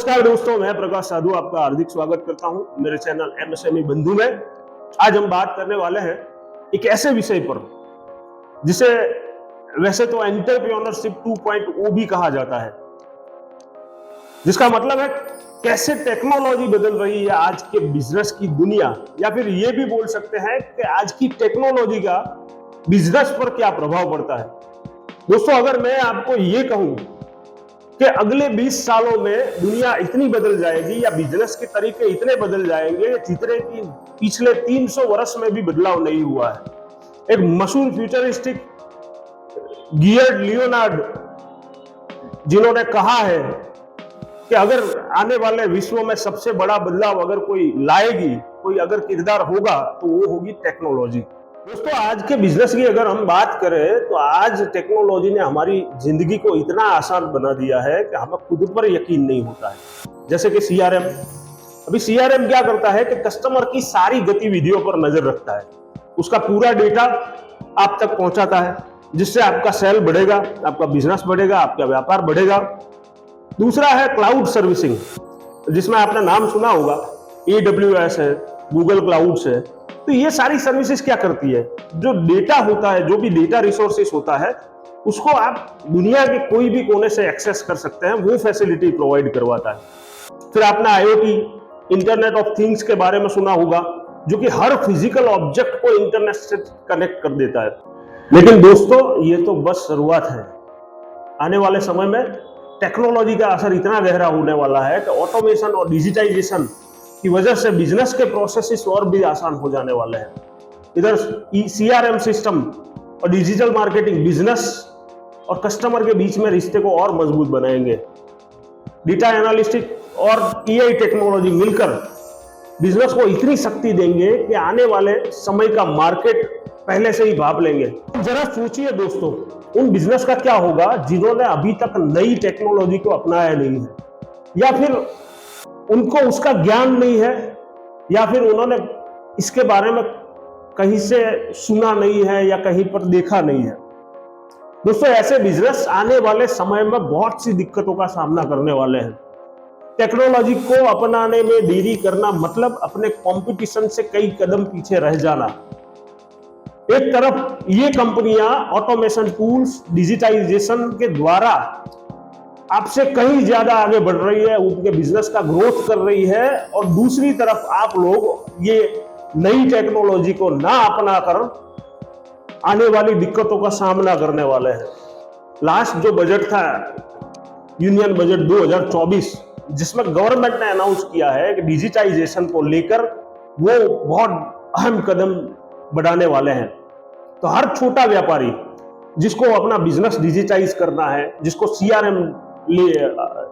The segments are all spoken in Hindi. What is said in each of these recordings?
नमस्कार दोस्तों, मैं प्रकाश साधु आपका हार्दिक स्वागत करता हूं मेरे चैनल एमएसएमई बंधु में। आज हम बात करने वाले हैं एक ऐसे विषय पर जिसे वैसे तो एंटरप्रेन्योरशिप 2.0 भी कहा जाता है, जिसका मतलब है कैसे टेक्नोलॉजी बदल रही है आज के बिजनेस की दुनिया, या फिर ये भी बोल सकते हैं कि आज की टेक्नोलॉजी का बिजनेस पर क्या प्रभाव पड़ता है। दोस्तों, अगर मैं आपको ये कहूं कि अगले 20 सालों में दुनिया इतनी बदल जाएगी या बिजनेस के तरीके इतने बदल जाएंगे जितने कि पिछले 300 वर्ष में भी बदलाव नहीं हुआ है। एक मशहूर फ्यूचरिस्टिक गियर्ड लियोनार्ड, जिन्होंने कहा है कि अगर आने वाले विश्व में सबसे बड़ा बदलाव अगर कोई लाएगी, कोई अगर किरदार होगा, तो वो होगी टेक्नोलॉजी। दोस्तों, आज के बिजनेस की अगर हम बात करें तो आज टेक्नोलॉजी ने हमारी जिंदगी को इतना आसान बना दिया है कि हमें खुद पर यकीन नहीं होता है। जैसे कि सीआरएम। अभी सीआरएम क्या करता है कि कस्टमर की सारी गतिविधियों पर नजर रखता है, उसका पूरा डेटा आप तक पहुंचाता है, जिससे आपका सेल बढ़ेगा, आपका बिजनेस बढ़ेगा, आपका व्यापार बढ़ेगा। दूसरा है क्लाउड सर्विसिंग, जिसमें आपने नाम सुना होगा, AWS है, गूगल क्लाउड्स है। तो ये सारी सर्विसेज क्या करती है, जो डेटा होता है, जो भी डेटा रिसोर्सेस होता है, उसको आप दुनिया के कोई भी कोने से एक्सेस कर सकते हैं, वो फैसिलिटी प्रोवाइड करवाता है। फिर आपने IoT, इंटरनेट ऑफ थिंग्स के बारे में सुना होगा, जो कि हर फिजिकल ऑब्जेक्ट को इंटरनेट से कनेक्ट कर देता है। लेकिन दोस्तों, ये तो बस शुरुआत है। आने वाले समय में टेक्नोलॉजी का असर इतना गहरा होने वाला है कि ऑटोमेशन और डिजिटाइजेशन की वजह से बिजनेस के प्रोसेसेस और भी आसान हो जाने वाले हैं। इधर CRM सिस्टम और डिजिटल मार्केटिंग बिजनेस और कस्टमर के बीच में रिश्ते को और मजबूत बनाएंगे। डेटा एनालिटिक्स और AI टेक्नोलॉजी मिलकर बिजनेस को इतनी शक्ति देंगे कि आने वाले समय का मार्केट पहले से ही भाप लेंगे। जरा सोचिए दोस्तों, उन बिजनेस का क्या होगा जिन्होंने अभी तक नई टेक्नोलॉजी को अपनाया नहीं है, या फिर उनको उसका ज्ञान नहीं है, या फिर उन्होंने इसके बारे में कहीं से सुना नहीं है या कहीं पर देखा नहीं है। दोस्तों, ऐसे बिजनेस आने वाले समय में बहुत सी दिक्कतों का सामना करने वाले हैं। टेक्नोलॉजी को अपनाने में देरी करना मतलब अपने कंपटीशन से कई कदम पीछे रह जाना। एक तरफ ये कंपनियां ऑटोमेशन टूल्स, डिजिटाइजेशन के द्वारा आपसे कहीं ज्यादा आगे बढ़ रही है, उनके बिजनेस का ग्रोथ कर रही है, और दूसरी तरफ आप लोग ये नई टेक्नोलॉजी को ना अपनाकर आने वाली दिक्कतों का सामना करने वाले हैं। लास्ट जो बजट था, यूनियन बजट 2024, जिसमें गवर्नमेंट ने अनाउंस किया है कि डिजिटाइजेशन को लेकर वो बहुत अहम कदम बढ़ाने वाले हैं। तो हर छोटा व्यापारी जिसको अपना बिजनेस डिजिटाइज करना है, जिसको CRM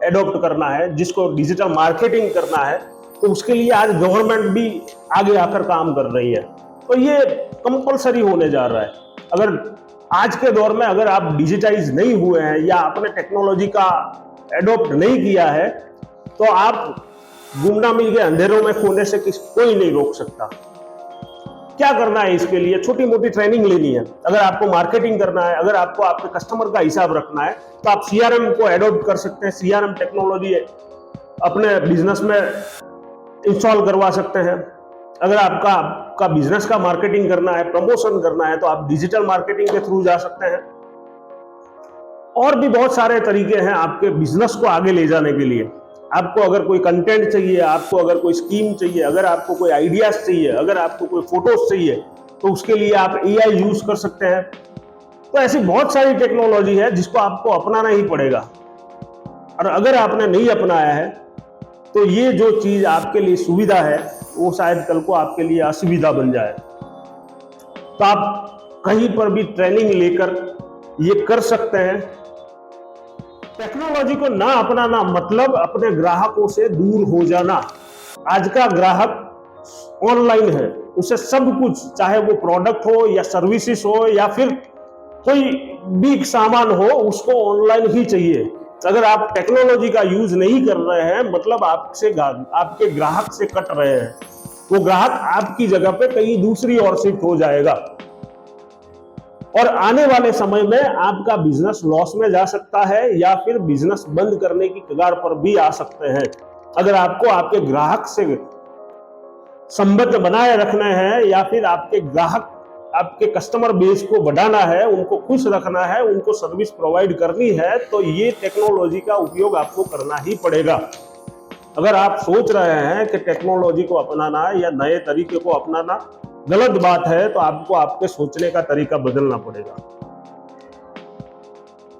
एडॉप्ट करना है, जिसको डिजिटल मार्केटिंग करना है, तो उसके लिए आज गवर्नमेंट भी आगे आकर काम कर रही है। तो ये कंपलसरी होने जा रहा है। अगर आज के दौर में अगर आप डिजिटाइज नहीं हुए हैं या आपने टेक्नोलॉजी का एडॉप्ट नहीं किया है, तो आप गुमनामी के अंधेरों में खोने से कोई नहीं रोक सकता। क्या करना है इसके लिए? छोटी मोटी ट्रेनिंग लेनी है। अगर आपको मार्केटिंग करना है, अगर आपको आपके कस्टमर का हिसाब रखना है, तो आप CRM को एडॉप्ट कर सकते हैं। CRM टेक्नोलॉजी अपने बिजनेस में इंस्टॉल करवा सकते हैं। अगर आपका बिजनेस का मार्केटिंग करना है, प्रमोशन करना है, तो आप डिजिटल मार्केटिंग के थ्रू जा सकते हैं। और भी बहुत सारे तरीके हैं आपके बिजनेस को आगे ले जाने के लिए। आपको अगर कोई कंटेंट चाहिए, आपको अगर कोई स्कीम चाहिए, अगर आपको कोई आइडियाज चाहिए, अगर आपको कोई फोटोज चाहिए, तो उसके लिए आप AI यूज कर सकते हैं। तो ऐसी बहुत सारी टेक्नोलॉजी है जिसको आपको अपनाना ही पड़ेगा, और अगर आपने नहीं अपनाया है तो ये जो चीज आपके लिए सुविधा है वो शायद कल को आपके लिए असुविधा बन जाए। तो आप कहीं पर भी ट्रेनिंग लेकर ये कर सकते हैं। टेक्नोलॉजी को ना अपनाना मतलब अपने ग्राहकों से दूर हो जाना। आज का ग्राहक ऑनलाइन है, उसे सब कुछ, चाहे वो प्रोडक्ट हो या सर्विसेज हो या फिर कोई भी सामान हो, उसको ऑनलाइन ही चाहिए। अगर आप टेक्नोलॉजी का यूज नहीं कर रहे हैं, मतलब आपके ग्राहक से कट रहे हैं। वो ग्राहक आपकी जगह पे कहीं दूसरी ओर शिफ्ट हो जाएगा। और आने वाले समय में आपका बिजनेस लॉस में जा सकता है या फिर बिजनेस बंद करने की कगार पर भी आ सकते हैं। अगर आपको आपके ग्राहक से संबंध बनाए रखना है या फिर आपके ग्राहक, आपके कस्टमर बेस को बढ़ाना है, उनको खुश रखना है, उनको सर्विस प्रोवाइड करनी है, तो ये टेक्नोलॉजी का उपयोग आपको करना ही पड़ेगा। अगर आप सोच रहे हैं कि टेक्नोलॉजी को अपनाना या नए तरीके को अपनाना गलत बात है, तो आपको आपके सोचने का तरीका बदलना पड़ेगा।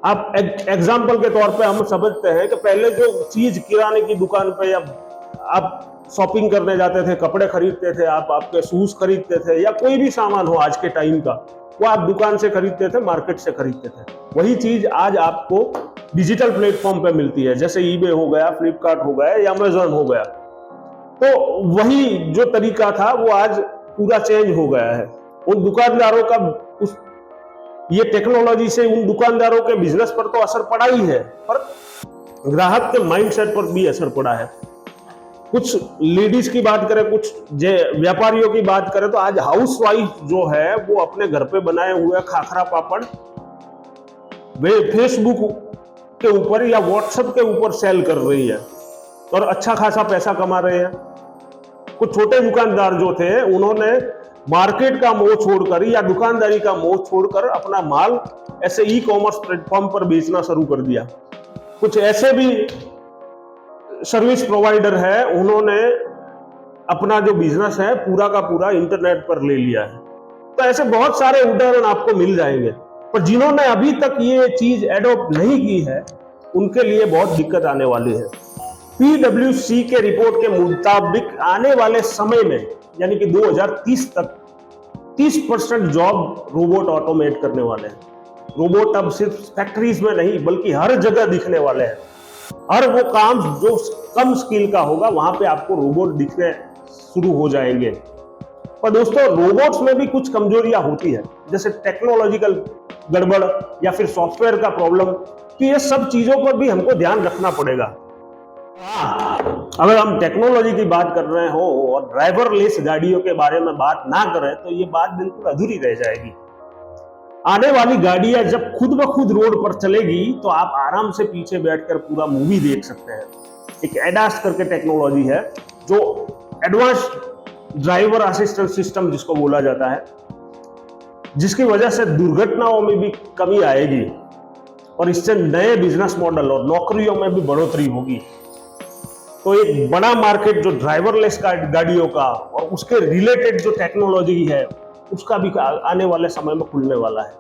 आप एग्जाम्पल के तौर पे हम समझते हैं कि पहले जो चीज किराने की दुकान पे या आप शॉपिंग करने जाते थे, कपड़े खरीदते थे, आप आपके शूज खरीदते थे या कोई भी सामान हो आज के टाइम का, वो आप दुकान से खरीदते थे, मार्केट से खरीदते थे। वही चीज आज आपको डिजिटल प्लेटफॉर्म पे मिलती है, जैसे ईबे हो गया, फ्लिपकार्ट हो गया या अमेजोन हो गया। तो वही जो तरीका था वो आज पूरा चेंज हो गया है। उन दुकानदारों का उस ये टेक्नोलॉजी से उन दुकानदारों के बिजनेस पर तो असर पड़ा ही है, पर ग्राहक के माइंडसेट पर भी असर पड़ा है। कुछ लेडीज की बात करें, कुछ व्यापारियों की बात करें, तो आज हाउसवाइफ जो है वो अपने घर पे बनाए हुए खाखरा पापड़ वे फेसबुक के ऊपर या व्हाट्सएप के ऊपर सेल कर रही है और अच्छा खासा पैसा कमा रहे हैं। कुछ छोटे दुकानदार जो थे उन्होंने मार्केट का मोह छोड़कर या दुकानदारी का मोह छोड़कर अपना माल ऐसे ई कॉमर्स प्लेटफॉर्म पर बेचना शुरू कर दिया। कुछ ऐसे भी सर्विस प्रोवाइडर है, उन्होंने अपना जो बिजनेस है पूरा का पूरा इंटरनेट पर ले लिया है। तो ऐसे बहुत सारे उदाहरण आपको मिल जाएंगे, पर जिन्होंने अभी तक ये चीज एडॉप्ट नहीं की है उनके लिए बहुत दिक्कत आने वाली है। PwC के रिपोर्ट के मुताबिक आने वाले समय में यानी कि 2030 तक 30% जॉब रोबोट ऑटोमेट करने वाले हैं। रोबोट अब सिर्फ फैक्ट्रीज में नहीं बल्कि हर जगह दिखने वाले हैं। हर वो काम जो कम स्किल का होगा वहां पे आपको रोबोट दिखने शुरू हो जाएंगे। पर दोस्तों, रोबोट्स में भी कुछ कमजोरियां होती है, जैसे टेक्नोलॉजिकल गड़बड़ या फिर सॉफ्टवेयर का प्रॉब्लम। तो ये सब चीजों पर भी हमको ध्यान रखना पड़ेगा। अगर हम टेक्नोलॉजी की बात कर रहे हो और ड्राइवरलेस गाड़ियों के बारे में बात ना करें तो ये बात बिल्कुल अधूरी रह जाएगी। आने वाली गाड़ियां जब खुद ब खुद रोड पर चलेगी तो आप आराम से पीछे बैठकर पूरा मूवी देख सकते हैं। एक एडास करके टेक्नोलॉजी है जो एडवांस ड्राइवर असिस्टेंट सिस्टम जिसको बोला जाता है, जिसकी वजह से दुर्घटनाओं में भी कमी आएगी और इससे नए बिजनेस मॉडल और नौकरियों में भी बढ़ोतरी होगी। तो एक बड़ा मार्केट जो ड्राइवरलेस गाड़ियों का और उसके रिलेटेड जो टेक्नोलॉजी है उसका भी आने वाले समय में खुलने वाला है।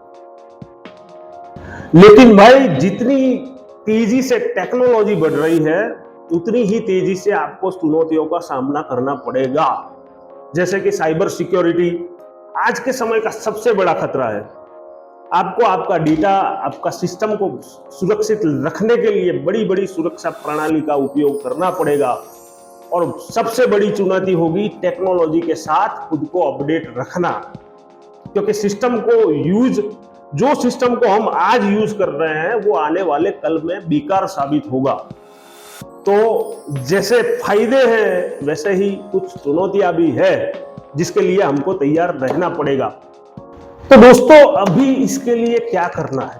लेकिन भाई, जितनी तेजी से टेक्नोलॉजी बढ़ रही है उतनी ही तेजी से आपको चुनौतियों का सामना करना पड़ेगा, जैसे कि साइबर सिक्योरिटी आज के समय का सबसे बड़ा खतरा है। आपको आपका डेटा, आपका सिस्टम को सुरक्षित रखने के लिए बड़ी बड़ी सुरक्षा प्रणाली का उपयोग करना पड़ेगा। और सबसे बड़ी चुनौती होगी टेक्नोलॉजी के साथ खुद को अपडेट रखना, क्योंकि सिस्टम को हम आज यूज कर रहे हैं वो आने वाले कल में बेकार साबित होगा। तो जैसे फायदे हैं वैसे ही कुछ चुनौतियां भी है जिसके लिए हमको तैयार रहना पड़ेगा। तो दोस्तों, अभी इसके लिए क्या करना है?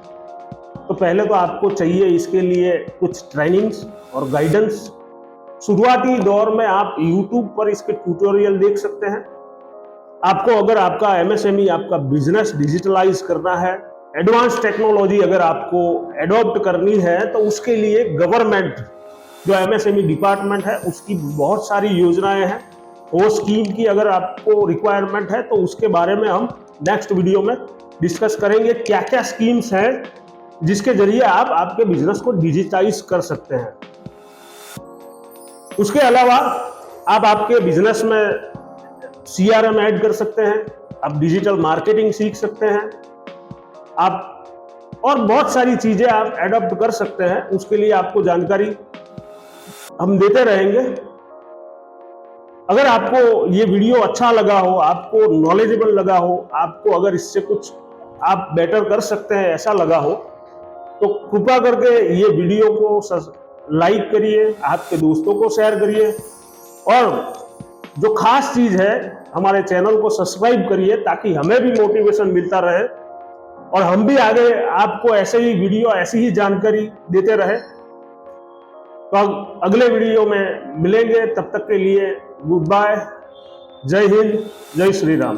तो पहले तो आपको चाहिए इसके लिए कुछ ट्रेनिंग्स और गाइडेंस। शुरुआती दौर में आप YouTube पर इसके ट्यूटोरियल देख सकते हैं। आपको अगर आपका MSME, आपका बिजनेस डिजिटलाइज करना है, एडवांस टेक्नोलॉजी अगर आपको एडॉप्ट करनी है, तो उसके लिए गवर्नमेंट जो MSME डिपार्टमेंट है उसकी बहुत सारी योजनाएं हैं। वो स्कीम की अगर आपको रिक्वायरमेंट है तो उसके बारे में हम नेक्स्ट वीडियो में डिस्कस करेंगे। क्या क्या स्कीम्स हैं जिसके जरिए आप आपके बिजनेस को डिजिटाइज कर सकते हैं। उसके अलावा आप आपके बिजनेस में CRM ऐड कर सकते हैं, आप डिजिटल मार्केटिंग सीख सकते हैं, आप और बहुत सारी चीजें आप एडॉप्ट कर सकते हैं। उसके लिए आपको जानकारी हम देते रहेंगे। अगर आपको ये वीडियो अच्छा लगा हो, आपको नॉलेजेबल लगा हो, आपको अगर इससे कुछ आप बेटर कर सकते हैं ऐसा लगा हो, तो कृपया करके ये वीडियो को लाइक करिए, आपके दोस्तों को शेयर करिए और जो खास चीज है हमारे चैनल को सब्सक्राइब करिए ताकि हमें भी मोटिवेशन मिलता रहे और हम भी आगे आपको ऐसे ही वीडियो, ऐसी ही जानकारी देते रहे। तो अगले वीडियो में मिलेंगे, तब तक के लिए गुड बाय, जय हिंद, जय श्री राम।